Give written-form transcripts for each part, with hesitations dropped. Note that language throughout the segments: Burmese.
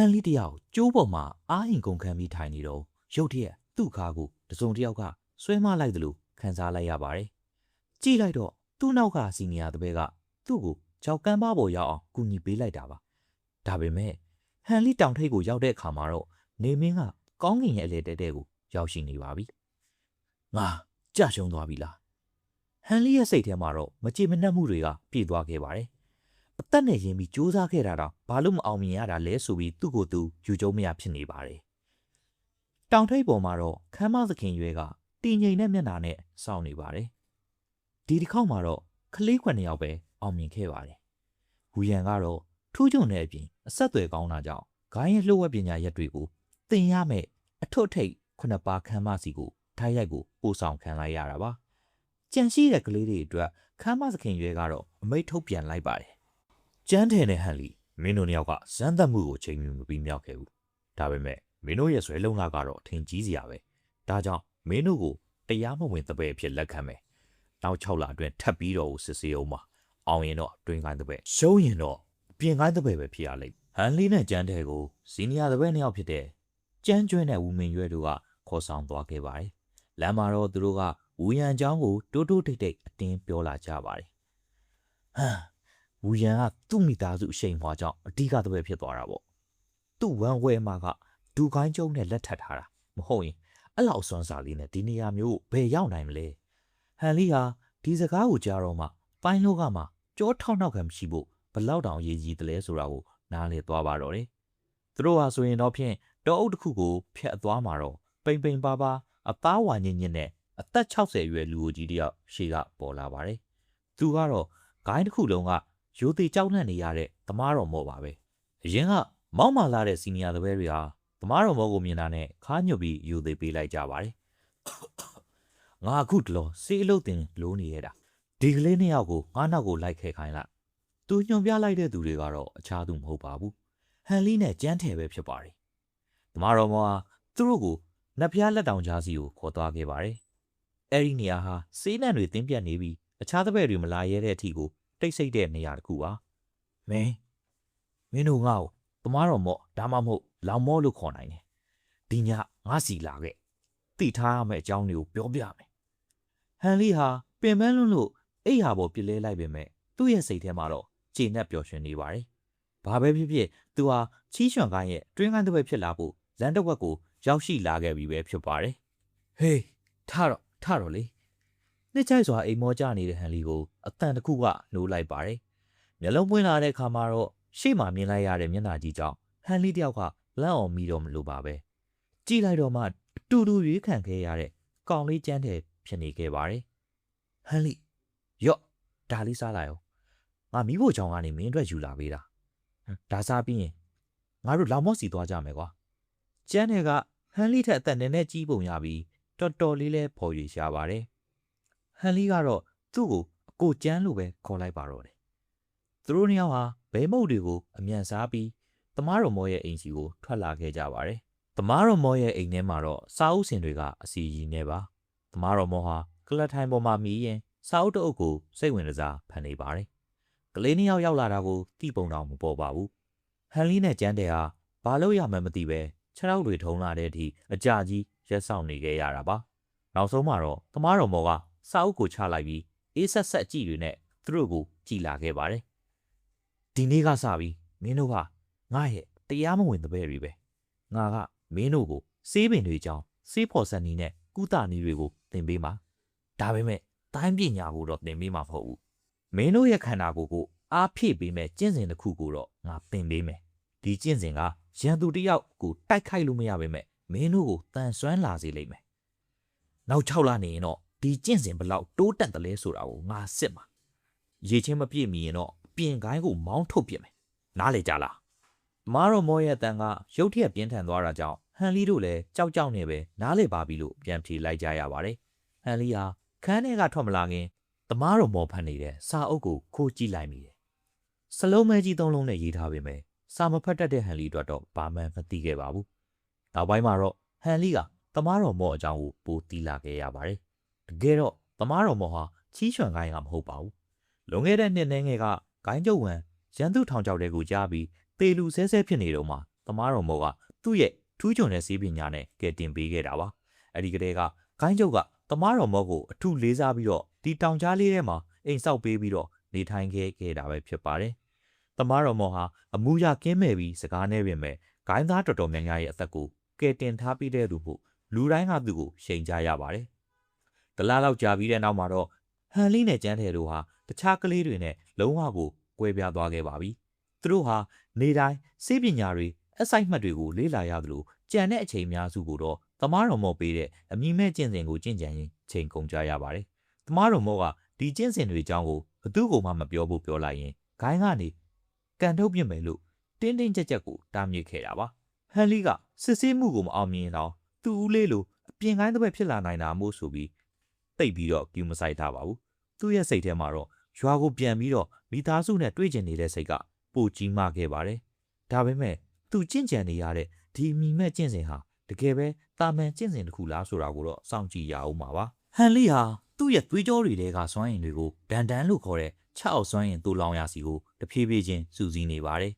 န်လေးတယောက်ကျိုးပေါ်မှာအားရင်ကုန်ခံပြီးထိုင်နေတော့ရုတ်တရက်သူ့ခါကိုတစုံတစ်ယောက်ကဆွဲမလိုက်သလိုခံစားလိုက်ရပါတယ်။ကြည့်လိုက်တော့သူ့နောက်ကစီနီယာတပည့်ကသူ့ကိုကြောက်ကမ်းပါပေါ်ရောက်အောင်ကူညီပေးလိုက်တာပါ။ဒါပေမဲ့ဟန်လေးတောင်ထိပ်ကိုရောက်တဲ့အခါမှာတော့နေမင်းကကောင်းကင်ရဲ့အလေတဲတဲကိုရောက်ရှိနေပါပြီ။ငါကြရှုံးသွားပြီလား။ဟန်လေးရဲ့စိတ်ထဲမှာတော့မကြေမနက်မှုတွေကပြေသွားခဲ့ပါတယ်။အသက်နဲ့ရင်ပြီးစူးစမ်းခဲ့တာတော့ဘာလို့မအောင်မြင်ရတာလဲဆိုပြီးသူ့ကိုယ်သူယူကျုံမရဖြစ်နေပါတယ်။တောင်ထိပ်ပေါ်မှာတော့ခမ်းမသခင်ရွဲကတင်ငိမ်တဲ့မျက်နှာနဲ့စောင့်နေပါတယ်။ဒီတစ်ခေါက်မှာတော့ကလေးခွန်းနှစ်ယောက်ပဲအောင်မြင်ခဲ့ပါတယ်။ဝူရန်ကတော့ထူးချွန်တဲ့အပြင်အဆက်အသွယ်ကောင်းတာကြောင့်ဂိုင်းရဲ့လှုပ်ဝက်ပညာရက်တွေကိုသင်ရမယ်အထွတ်ထိပ်9ပါးခမ်းမစီကိုထိုက်ရိုက်ကိုပို့ဆောင်ခံလိုက်ရတာပါ။ကြံရှိတဲ့ကလေးတွေအတွက်ခမ်းမသခင်ရွဲကတော့အမိတ်ထုတ်ပြန်လိုက်ပါတယ်။ကျန်းတယ်နဲ့ဟန်လီမင်းတို့နှစ်ယောက်ကဇန်းသက်မှုကိုချိန်မြူမပြီးမြောက်ခဲ့ဘူး။ဒါပေမဲ့မင်းတို့ရဲ့ဆွဲလုံးလာကတော့ထင်ကြီးစရာပဲ။ဒါကြောင့်မင်းတို့ကိုတရားမဝင်တပည့်အဖြစ်လက်ခံမယ်။နောက်6လအတွင်းထပ်ပြီးတော့စစ်စေးအောင်ပါ။အောင်ရင်တော့တွင်ကိုင်းတပည့်ရှုံးရင်တော့ပြင်ကိုင်းတပည့်ပဲဖြစ်ရလိမ့်။ဟန်လီနဲ့ကျန်းတယ်ကိုစီနီယာတပည့်နှစ်ယောက်ဖြစ်တဲ့ကျန်းကျွဲနဲ့ဝူမင်ရွဲတို့ကခေါ်ဆောင်သွားခဲ့ပါတယ်။လမ်းမှာတော့သူတို့ကဝူရန်အကြောင်းကိုတိုးတိုးတိတ်တိတ်အတင်းပြောလာကြပါတယ်။ဟမ်ဝူရန်ကသူ့မိသားစုအရှိန်မွားကြောင့်အဓိကတပည့်ဖြစ်သွားတာပေါ့။သူ့ဝမ်းဝဲမှာကဒူခိုင်းကျုံနဲ့လက်ထပ်ထားတာမဟုတ်ရင်အဲ့လောက်စွမ်းစားလေးနဲ့ဒီနေရာမျိုးဘယ်ရောက်နိုင်မလဲ။ဟန်လီဟာဒီစကားကိုကြားတော့မှပိုင်းလောကမှာကြောထောက်နောက်ခံမရှိဖို့ဘလောက်တောင်ရည်ကြီးတယ်လဲဆိုတာကိုနားလည်သွားပါတော့တယ်။သူတို့ဟာဆိုရင်တော့ဖြင့်တောအုပ်တစ်ခုကိုဖျက်သွားမှာတော့ပိန်ပိန်ပါပါအသားဝါညင်ညင်နဲ့အသက်60အရွယ်လူကြီးတယောက်ရှေ့ကပေါ်လာပါတယ်။သူကတော့ဂိုင်းတစ်ခုလုံးကရိုသေကြောက်နှံ့နေရတဲ့သမားတော်မော့ပါပဲ။အရင်ကမောက်မာလာတဲ့စီနီယာတပည့်တွေဟာသမားတော်မော့ကိုမြင်တာနဲ့ခါညွတ်ပြီးရိုသေပေးလိုက်ကြပါတယ်။ငါအခုတလောစေးအလုပ်တင်လိုးနေရတာဒီကလေးနှစ်ယောက်ကိုငါနောက်ကိုလိုက်ခဲခိုင်းလိုက်။သူညွန်ပြလိုက်တဲ့သူတွေကတော့အခြားသူမဟုတ်ပါဘူး။ဟန်လီနဲ့ကျန်းတယ်ပဲဖြစ်ပါတယ်။သမားတော်မော့ဟာသူတို့ကိုနတ်ဖျားလက်တောင်ကြားစီကိုခေါ်သွားခဲ့ပါတယ်။အဲ့ဒီနေရာဟာစေးနံတွေတင်းပြတ်နေပြီးအခြားတပည့်တွေမလာရဲတဲ့အထိကိုတိတ်ဆိတ်တဲ့နေရာတစ်ခုပါ။မင်းတို့ငါ့ကိုသမားတော်မော့ဒါမှမဟုတ်လောင်မော့လို့ခေါ်နိုင်တယ်။ဒီညငါစီလာခဲ့။သိထားရမယ့်အကြောင်းတွေကိုပြောပြမယ်။ဟန်လီဟာပင်ပန်းလွန်းလို့အိတ်ဟာပေါ်ပြလဲလိုက်ပေမဲ့သူ့ရဲ့စိတ်ထဲမှာတော့ကျေနပ်ပျော်ရွှင်နေပါတယ်။ဘာပဲဖြစ်ဖြစ်သူဟာချီးရွှန်ကိုင်းရဲ့တွင်းကိုင်းတစ်ဘက်ဖြစ်လာဖို့လမ်းတစ်ဝက်ကိုရောက်ရှိလာခဲ့ပြီပဲဖြစ်ပါတယ်။ဟေးထတော့လေနှစ်ချိုက်စွာအိမ်မောကျနေတဲ့ဟန်လီကိုအတန်တစ်ခုကနှိုးလိုက်ပါတယ်။မျက်လုံးပွင့်လာတဲ့အခါမှာတော့ရှေ့မှာမြင်လိုက်ရတဲ့မျက်နှာကြီးကြောင့်ဟန်လီတယောက်ကလန့်အောင်မိတော့မလို့ပါပဲ။ကြည့်လိုက်တော့မှတူတူရွေးခံခဲ့ရတဲ့ကောင်လေးကျန်းတဲ့ဖြစ်နေခဲ့ပါတယ်။ဟန်လီရော့ဒါလေးစားလိုက်အောင်။ငါမိဖို့ချောင်းကနေမင်းအတွက်ယူလာပေးတာ။ဒါစားပြီးရင်ငါတို့လောင်မော့စီသွားကြမယ်ကွာ။ကျန်းတဲ့ကဟန်လီထက်အသက်နည်းနည်းကြီးပုံရပြီးတော်တော်လေးလဲဖော်ရွေရှားပါတယ်။ဟန်လီကတော့သူ့ကိုအကိုကျန်းလို့ပဲခေါ်လိုက်ပါတော့တယ်။သူတို့နှစ်ယောက်ဟာဘဲမုတ်တွေကိုအမြန်စားပြီးသမားတော်မောရဲ့အိမ်စီကိုထွက်လာခဲ့ကြပါတယ်။သမားတော်မောရဲ့အိမ်ထဲမှာတော့စာအုပ်စင်တွေကအစီရီနေပါ။သမားတော်မောဟာကလတ်ထိုင်ပေါ်မှာမီးရင်စာအုပ်တအုပ်ကိုစိတ်ဝင်စားဖန်နေပါတယ်။ကလေးနှစ်ယောက်ရောက်လာတာကိုတိပုံတောင်မပေါ်ပါဘူး။ဟန်လီနဲ့ကျန်းတဲ့ဟာဘာလို့ရမှန်းမသိပဲခြေထောက်တွေထုံလာတဲ့အထိအကြကြီးရက်ဆောင်နေခဲ့ရတာပါ။နောက်ဆုံးမှာတော့သမားတော်မောကစာအုပ်ကိုချလိုက်ပြီးအေးဆက်ဆက်ကြည့်တွေနဲ့သူတို့ကိုကြည်လာခဲ့ပါတယ်။ဒီနေ့ကစပြီးမင်းတို့ကငါရဲ့တရားမဝင်တပည့်တွေပဲ။ငါကမင်းတို့ကိုစေးပင်တွေကြောင်းစေးဖော်ဆက်နည်းနဲ့ကုသနည်းတွေကိုသင်ပေးမှာ။ဒါပေမဲ့တိုင်းပညာကိုတော့သင်ပေးမှာမဟုတ်ဘူး။မင်းတို့ရဲ့ခန္ဓာကိုယ်ကိုအားဖြည့်ပေးမဲ့ကျင့်စဉ်တစ်ခုကိုတော့ငါသင်ပေးမယ်။ဒီကျင့်စဉ်ကရန်သူတယောက်ကိုတိုက်ခိုက်လို့မရပါပဲမင်းတို့ကိုတန်ဆွမ်းလာစေလိမ့်မယ်။နောက်6လနေရင်တော့ဒီကျင့်စဉ်ဘလောက်တိုးတက်တယ်လဲဆိုတာကိုငါစစ်မှာရေချင်းမပြည့်မီရင်တော့ပြင်ကိုင်းကိုမောင်းထုတ်ပြစ်မယ်။နားလေကြလား။မားတော်မောရဲ့အတန်ကရုတ်တရက်ပြင်းထန်သွားတာကြောင့်ဟန်လီတို့လည်းကြောက်ကြောက်နေပဲနားလေပါပြီလို့ပြန်ဖြေလိုက်ကြရပါတယ်။ဟန်လီဟာခန်းထဲကထွက်မလာခင်သမားတော်မောဖန်နေတဲ့စာအုပ်ကိုခိုးကြည့်လိုက်မိတယ်။စလုံးမဲကြီး3လုံးနဲ့ရေးထားပေမဲ့စာမဖတ်တတ်တဲ့ဟန်လီတို့တော့ဘာမှမသိခဲ့ပါဘူး။နောက်ပိုင်းမှာတော့ဟန်လီကသမားတော်မောအကြောင်းကိုပိုသိလာခဲ့ရပါတယ်။တကယ်တော့သမားတော်မောဟာချီးရွှန်ကိုင်းကမဟုတ်ပါဘူး။လွန်ခဲ့တဲ့နှစ်နှဲငယ်ကဂိုင်းကျုပ်ဝံရန်သူထောင်ချောက်တဲ့ကိုကြားပြီးတေလူဆဲဆဲဖြစ်နေတော့မှသ သမားတော်မောကသူ့ရဲ့ထူးချွန်တဲ့စေးပညာနဲ့ကဲတင်ပေးခဲ့တာပါအဲ့ဒီကလေးကဂိုင်းချုပ်ကသမားတော်မောကိုအထူးလေးစားပြီးတော့ဒီတောင်ကြားလေးထဲမှာအိမ်ဆောက်ပေးပြီးတော့နေထိုင်ခဲ့တာပဲဖြစ်ပါတယ်သမားတော်မောဟာအမူအရာကင်းမဲ့ပြီးစကားနဲ့ပြင်မဲ့ဂိုင်းသားတော်တော်များများရဲ့အသက်ကိုကဲတင်ထားပြီးတဲ့သူဖို့လူတိုင်းကသူ့ကိုရှိန်ကြရပါတယ်တလားလောက်ကြာပြီးတဲ့နောက်မှာတော့ဟန်လီနဲ့ကျန်းတယ်တို့ဟာတခြားကလေးတွေနဲ့လုံးဝကိုကွဲပြားသွားခဲ့ပါပြီသူတို့ဟာနေတိုင်းစေးပညာတွေအစိုက်မှတ်တွေကိုလေ့လာရသလိုကြံတဲ့အချိန်များစုကိုတော့သမားတော်မောပေးတဲ့အမိမဲ့ကျင့်စဉ်ကိုကျင့်ကြံရင်ချိန်ကုန်ကြရပါတယ်သမားတော်မောကဒီကျင့်စဉ်တွေအကြောင်းကိုဘသူ့ကိုမှမပြောဖို့ပြောလိုက်ရင်ဂိုင်းကနေကန်ထုတ်ပြစ်မယ်လို့တင်းတင်းကြပ်ကြပ်ကိုတားမြစ်ခဲ့တာပါဟန်လီကစစ်ဆေးမှုကိုမအောင်မြင်တော့သူ့ဦးလေးလိုအပြင်ကိုင်းတစ်ဘက်ဖြစ်လာနိုင်တာမို့ဆိုပြီးတိတ်ပြီးတော့ကျူမဆိုင်ထားပါဘူးသူ့ရဲ့စိတ်ထဲမှာတော့ရွာကိုပြန်ပြီးတော့မိသားစုနဲ့တွေ့ကျင်နေတဲ့စိတ်ကပိုကြီးမားခဲ့ပါတယ်ဒါပေမဲ့သူကျင့်ကြံနေရတဲ့ဒီမိမဲ့ကျင့်စဉ်ဟာတကယ်ပဲတာမန်ကျင့်စဉ်တစ်ခုလားဆိုတာကိုတော့စောင့်ကြည့်ရအောင်ပါဟန်လီဟာသူ့ရဲ့သွေးကြောတွေထဲကစွမ်းရည်တွေကိုဒန်ဒန်လို့ခေါ်တဲ့6အောက်စွမ်းရည်တူလောင်ရစီကိုတဖြည်းဖြည်းချင်းစူးစီးနေပါတယ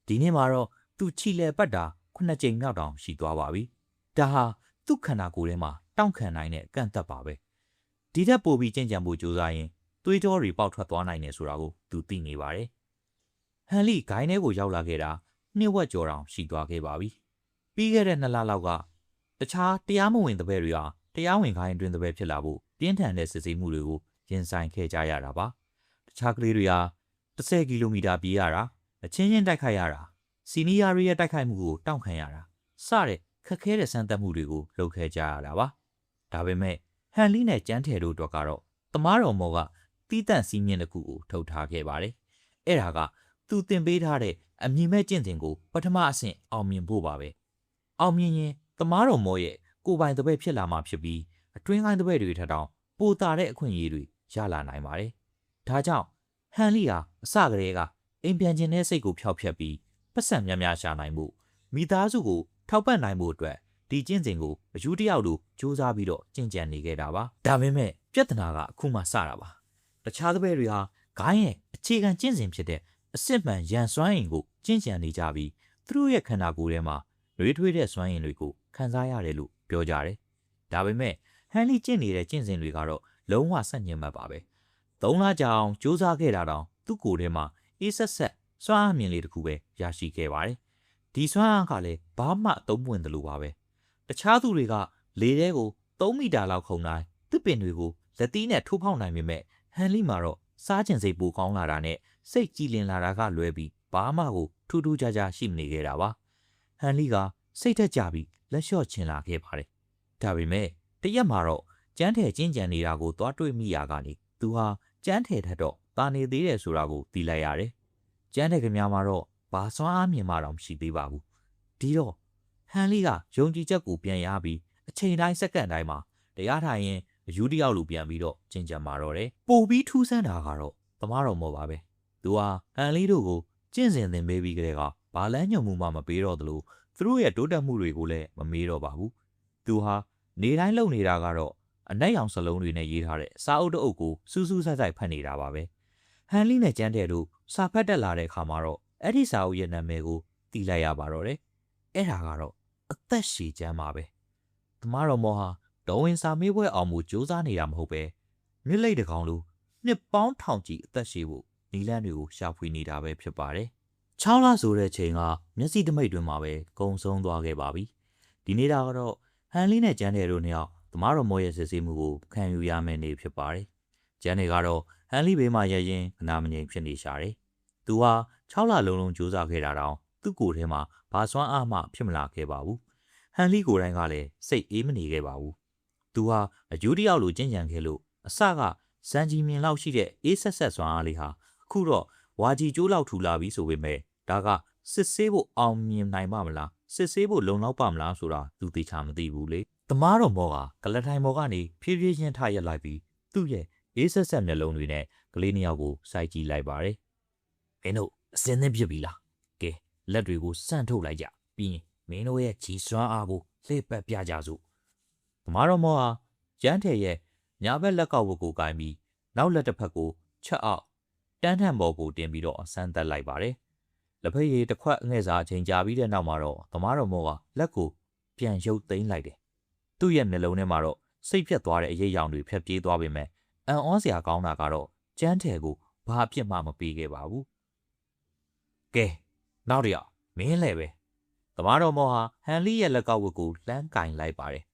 ်ဒီနေ့မှာတော့သူခြိလဲပတ်တာ9ကြိမ်မြောက်တောင်ရှိသွားပါပြီဒါဟာသူ့ခန္ဓာကိုယ်ထဲမှာတောင့်ခံနိုင်တဲ့ကန့်သက်ပါပဲဒီထက်ပိုပြီးကျင့်ကြံဖို့ကြိုးစားရင်သွေးကြောတွေပေါက်ထွက်သွားနိုင်တယ်ဆိုတာကိုသူသိနေပါတယ်ဟန်လီဂိုင်းထဲကိုရောက်လာခဲ့တာနှစ်ဝက်ကျော်တောင်ရှိသွားခဲ့ပါပြီပြီးခဲ့တဲ့2လလောက်ကတခြားတရားမဝင်တဲ့ဘဲတွေဟာတရားဝင်ခိုင်းအတွင်းတဲ့ဘဲဖြစ်လာဖို့ပြင်းထန်တဲ့စစ်ဆေးမှုတွေကိုရင်ဆိုင်ခဲ့ကြရတာပါတခြားကလေးတွေဟာ10ကီလိုမီတာပြေးရတာအချင်းချင်းတိုက်ခိုက်ရတာစီနီယာတွေရဲ့တိုက်ခိုက်မှုကိုတောင့်ခံရတာစတဲ့ခက်ခဲတဲ့စမ်းသပ်မှုတွေကိုလုပ်ခဲ့ကြရတာပါဒါပေမဲ့ဟန်လီနဲ့ကျန်းထယ်တို့တော့ကတော့သမားတော်မော်ကတီးတန့်စီးမြင့်တစ်ခုကိုထုတ်ထားခဲ့ပါတယ်အဲ့ဒါကသူတင်ပေးထားတဲ့အမြင်မဲ့ကျင့်စဉ်ကိုပထမအဆင့်အောင်မြင်ဖို့ပါပဲအောင်မြင်ရင်သမားတော်မော်ရဲ့ကိုယ်ပိုင်တပည့်ဖြစ်လာမှဖြစ်ပြီးအတွင်းကိုင်းတပည့်တွေထက်တောင်ပိုတာတဲ့အခွင့်အရေးတွေရလာနိုင်ပါတယ်ဒါကြောင့်ဟန်လီဟာအစကတည်းကအိမ်ပြန်ခြင်းတဲ့စိတ်ကိုဖျောက်ဖျက်ပြီးပတ်စံများများရှာနိုင်မှုမိသားစုကိုထောက်ပံ့နိုင်မှုအတွက်ဒီကျင့်စဉ်ကိုအယူတယောက်လိုစူးစမ်းပြီးတော့ကျင့်ကြံနေခဲ့တာပါဒါပေမဲ့ပြဿနာကအခုမှစတာပါတခြားတပည့်တွေဟာဂိုင်းရဲ့အခြေခံကျင့်စဉ်ဖြစ်တဲ့အစစ်မှန်ရန်စွမ်းအင်ကိုကျင့်ကြံနေကြပြီးသူတို့ရဲ့ခန္ဓာကိုယ်ထဲမှာနှွေးထွေးတဲ့စွမ်းအင်တွေကိုခံစားရတယ်လို့ပြောကြတယ်ဒါပေမဲ့ဟန်လီကျင့်နေတဲ့ကျင့်စဉ်တွေကတော့လုံးဝဆန့်ကျင်ဘက်ပါပဲ3လကြာအောင်စူးစမ်းခဲ့တာတောင်သူ့ကိုယ်ထဲမှာအေးဆက်ဆက်စွမ်းအားမြင်လေးတစ်ခုပဲရရှိခဲ့ပါတယ်ဒီစွမ်းအားကလည်းဘာမှအသုံးဝင်တယ်လို့ပါပဲတခြားသူတွေကလေထဲကို3မီတာလောက်ခုန်တိုင်းတစ်ပင်တွေကိုလက်သီးနဲ့ထိုးဖောက်နိုင်ပေမဲ့ဟန်လီမှာတော့စားကျင်စိတ်ပိုကောင်းလာတာနဲ့စိတ်ကြည်လင်လာတာကလွဲပြီးဘာမှကိုထူးထူးခြားခြားရှိမနေခဲ့တာပါဟန်လီကစိတ်ထက်ကြပြီးလက်လျှော့ချင်လာခဲ့ပါတယ်ဒါပေမဲ့တရက်မှာတော့ကျန်းထယ်ကျင်းကြံနေတာကိုသွားတွေ့မိရာကနေသူဟာကျန်းထယ်ထက်တော့တာနေသေးတယ်ဆိုတာကိုသိလိုက်ရတယ်ကျန်းထယ်ကများမှာတော့ဘာစွမ်းအားမြင်မှတော့မရှိသေးပါဘူးဒီတော့ဟန်လီကယုံကြည်ချက်ကိုပြန်ရပြီးအချိန်တိုင်းစက္ကန့်တိုင်းမှာတရားထိုင်ရင်အယူတယောက်လိုပြန်ပြီးတော့ကျင့်ကြံမှာတော့တယ်ပို့ပြီးထူးဆန်းတာကတော့သမားတော်မော်ပါပဲသူဟာဟန်လီတို့ကိုကျင့်စဉ်သင်ပေးပြီးကလေးကဘာလန်းညုံမှုမှမပေးတော့သလိုသူတို့ရဲ့တိုးတက်မှုတွေကိုလည်းမမေးတော့ပါဘူးသူဟာနေတိုင်းလုပ်နေတာကတော့အနက်ရောင်စလုံးတွေနဲ့ရေးထားတဲ့စာအုပ်တစ်အုပ်ကိုစူးစူးဆိုက်ဆိုက်ဖတ်နေတာပါပဲဟန်လီနဲ့ကျန်းတဲ့တို့စာဖတ်တက်လာတဲ့အခါမှာတော့အဲ့ဒီစာအုပ်ရဲ့နာမည်ကိုသိလိုက်ရပါတော့တယ်အဲ့ဒါကတော့အသက်ရှည်ကျမ်းပါပဲသမားတော်မော်ဟာဒေါ်ဝင်စာမေးပွဲအောင်မှုစူးစမ်းနေတာမဟုတ်ပဲမြစ်လိတ်တကောင်လိုနှစ်ပေါင်းထောင်ချီအသက်ရှည်ဖို့နီလန်းတွေကိုရှာဖွေနေတာပဲဖြစ်ပါတယ်6လဆိုတဲ့ချိန်ကမျက်စိတမိတ်တွင်မှာပဲကုံဆုံးသွားခဲ့ပါပြီဒီနေ့ကတော့ဟန်လီနဲ့ကျန်းတဲ့တို့နှစ်ယောက်သမားတော်မော်ရဲ့စစ်ဆေးမှုကိုခံယူရမယ့်နေ့ဖြစ်ပါတယ်ကျန်းတွေကတော့ဟန်လီဘေးမှာရရင်ခနာမငြိမ်ဖြစ်နေရှာတယ်သူဟာ6လလုံးစူးစမ်းခဲ့တာတောင်သူ့ကိုယ်ထဲမှာဘာစွမ်းအားမှဖြစ်မလာခဲ့ပါဘူးဟန်လီကိုယ်တိုင်ကလည်းစိတ်အေးမနေခဲ့ပါဘူးသူဟာအယူတယောက်လိုကျင့်ကြံခဲ့လို့အစကစံကြီးမြင်လောက်ရှိတဲ့အေးဆက်ဆက်စွမ်းအားလေးဟာအခုတော့ဝါကြီးကျိုးလောက်ထူလာပြီဆိုပေမဲ့ဒါကစစ်ဆေးဖို့အောင်မြင်နိုင်ပါမလားစစ်ဆေးဖို့လုံလောက်ပါမလားဆိုတာသူသိချာမသိဘူးလေသမားတော်မောကကလထိုင်မောကနေဖြည်းဖြည်းချင်းထရက်လိုက်ပြီးသူ့ရဲ့အေးဆက်ဆက်မျက်လုံးတွေနဲ့ကလေးနှစ်ယောက်ကိုစိုက်ကြည့်လိုက်ပါတယ်မင်းတို့အစင်းသင်းဖြစ်ပြီလားကဲလက်တွေကိုစန့်ထုတ်လိုက်ကြပြီးရင်မင်းတို့ရဲ့ကြီးစွမ်းအားကိုလှည့်ပတ်ပြကြစို့သမားတော်မောဟာရန်ထဲရဲ့ညာဘက်လက်ကောက်ဝတ်ကိုကိုင်ပြီးနောက်လက်တစ်ဖက်ကိုချက်အောက်တန်းထန်ပေါ်ကိုတင်ပြီးတော့ဆန်းသက်လိုက်ပါတယ် လက်ဖက်ရည်တစ်ခွက်ငှဲ့စာအချိန်ကြာပြီးတဲ့နောက်မှာတော့သမားတော်မောကလက်ကိုပြန်ရုပ်သိမ်းလိုက်တယ်သူ့ရဲ့နှလုံးထဲမှာတော့စိတ်ဖြတ်သွားတဲ့အရေးရောင်တွေဖြတ်ပြေးသွားပေမဲ့အံ့ဩစရာကောင်းတာကတော့ကျန်းထယ်ကိုဘာအဖြစ်မှမပေးခဲ့ပါဘူးကဲနောက်တစ်ယောက်မင်းလည်းပဲသမားတော်မောဟာဟန်လီရဲ့လက်ကောက်ဝတ်ကိုလှမ်းကင်လိုက်ပါတယ်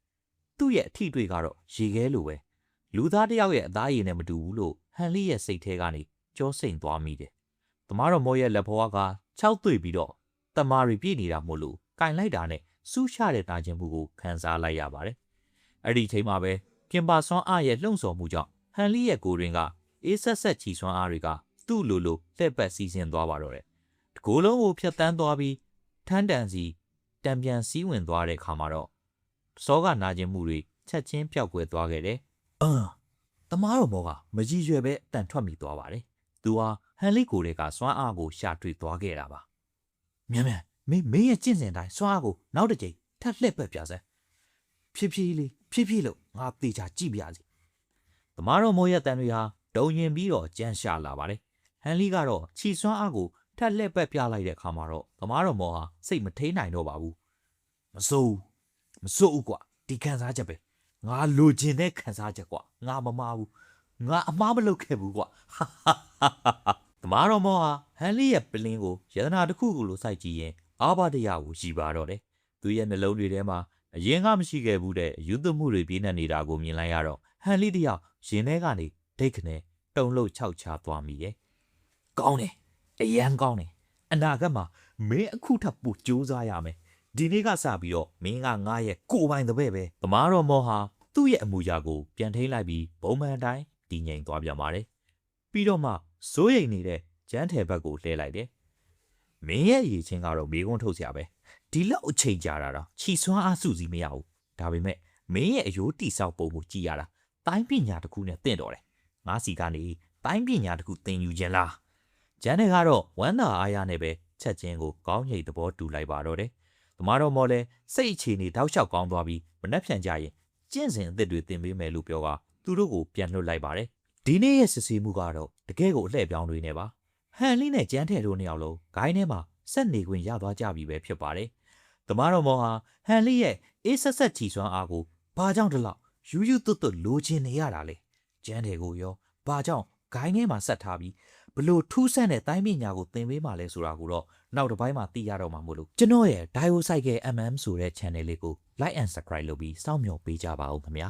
သူ့ရဲ့အထီတွေကတော့ရေခဲလိုပဲလူသားတစ်ယောက်ရဲ့အသားရည်နဲ့မတူဘူးလို့ဟန်လီရဲ့စိတ်ထဲကနေကြောစိမ်သွားမိတယ်သမားတော်မောရဲ့လက်ဖွားကခြောက်သွေ့ပြီးတော့တမာရီပြည့်နေတာမို့လို့ကင်လိုက်တာနဲ့စူးရှတဲ့နာကျင်မှုကိုခံစားလိုက်ရပါတယ်အဲ့ဒီချိန်မှာပဲကင်ပါဆွမ်းအားရဲ့လှုံ့ဆော်မှုကြောင့်ဟန်လီရဲ့ကိုယ်တွင်ကအေးဆက်ဆက်ချီဆွမ်းအားတွေကသူ့လိုလှည့်ပတ်စီးဆင်းသွားပါတော့တယ်တကိုယ်လုံးကိုဖြတ်တန်းသွားပြီးထန်းတန်စီတံပြန်စည်းဝင်သွားတဲ့ခါမှာတော့စောကနာကျင်မှုတွေချက်ချင်းပျောက်ကွယ်သွားခဲ့တယ်သမားတော်မောကမကြီးရွယ်ပဲအတန်ထွက်မိသွားပါတယ်သူဟာဟန်လီကိုတွေကစွမ်းအားကိုရှာတွေ့သွားခဲ့တာပါမြန်မင်းရဲ့ကျင့်စဉ်တိုင်းစွမ်းအားကိုနောက်တစ်ကြိမ်ထပ်လှည့်ပတ်ပြစမ်းဖြည်းဖြည်းလို့ငါသေချာကြည့်ပြစီသမားတော်မောရဲ့တန်တွေဟာဒုံရင်ပြီးတော့ကြမ်းရှာလာပါတယ်ဟန်လီကတော့ခြီစွမ်းအားကိုထပ်လှည့်ပတ်ပြလိုက်တဲ့အခါမှာတော့သမားတော်မောဟာစိတ်မထိန်နိုင်တော့ပါဘူးမစိုးဘူးကွာဒီခံစားချက်ပဲငါလိုချင်တဲ့ခံစားချက်ကွာငါမမားဘူးငါအမားမလုပ်ခဲ့ဘူးကွာသမားတော်မောဟာဟန်လီရဲ့ပလင်းကိုယတနာတစ်ခုခုလိုစိုက်ကြည့်ရင်အာဘတရားကိုရှိပါတော့တယ်သူရဲ့နှလုံးတွေထဲမှာအရင်ကမရှိခဲ့ဘူးတဲ့အယူသွမှုတွေပြင်းနေနေတာကိုမြင်လိုက်ရတော့ဟန်လီတယောက်ရင်ထဲကနေဒိတ်ခနဲ့တုံလို့ခြောက်ချသွားမိရဲ့ကောင်းတယ်အရန်ကောင်းတယ်အနာဂတ်မှာမင်းအခုထပ်ပိုကြိုးစားရမယ်ဒီနေ့ကစပြီးတော့မင်းကငါရဲ့ကိုယ်ပိုင်တပည့်ပဲသမားတော်မောဟာသူ့ရဲ့အမူအရာကိုပြန်ထိန်းလိုက်ပြီးဘုံမှန်တိုင်းတည်ငြိမ်သွားပြန်ပါတယ်ပြီးတော့မှစိုးရိမ်နေတဲ့ကျန်းထယ်ဘက်ကိုလှည့်လိုက်တယ်မင်းရဲ့ရည်ချင်းကတော့မေးခွန်းထုတ်စရာပဲဒီလောက်အချိန်ကြာတာတော့ခြီစွမ်းအားစုစည်းမရဘူးဒါပေမဲ့မင်းရဲ့အယိုးတိဆောက်ပုံကိုကြည့်ရတာတိုင်းပညာတစ်ခုနဲ့တင့်တော်တယ်ငါစီကနေတိုင်းပညာတစ်ခုသင်ယူခြင်းလားကျန်းထယ်ကတော့ဝမ်းသာအားရနဲ့ပဲချက်ချင်းကိုကောင်းငိတ်သဘောတူလိုက်ပါတော့တယ်သမားတော်မော်လဲစိတ်အခြေအနေတောက်လျှောက်ကောင်းသွားပြီးမနှက်ဖြန်ကြရင်ကျင့်စဉ်အသစ်တွေသင်ပေးမယ်လို့ပြောကသူတို့ကိုပြန်လွှတ်လိုက်ပါတယ်ဒီနေ့ရဲ့စစ်ဆေးမှုကတော့တကယ်ကိုအလှည့်ပြောင်းတွေနေပါဟန်လီနဲ့ကျန်းထယ်တို့နှစ်ယောက်လုံးဂိုင်းထဲမှာဆက်နေခွင့်ရသွားကြပြီပဲဖြစ်ပါတယ်သမားတော်မော်ဟာဟန်လီရဲ့အေးဆက်ချီစွမ်းအားကိုဘာကြောင့်ဒီလောက်ယူသွတ်လိုချင်နေရတာလဲကျန်းထယ်ကိုရောဘာကြောင့်ဂိုင်းထဲမှာဆက်ထားပြီးဘလို့ထူးဆန်းတဲ့တိုင်းပညာကိုသင်ပေးမှလဲဆိုတာကိုတော့နောက်တစ်ပိုင်းမှာသိရတော့မှာမို့လို့ကျွန်တော်ရဲ့ Dio Cycle MM ဆိုတဲ့ channel လေးကို like and subscribe လုပ်ပြီးစောင့်မျှော်ပေးကြပါဦးခင်ဗျာ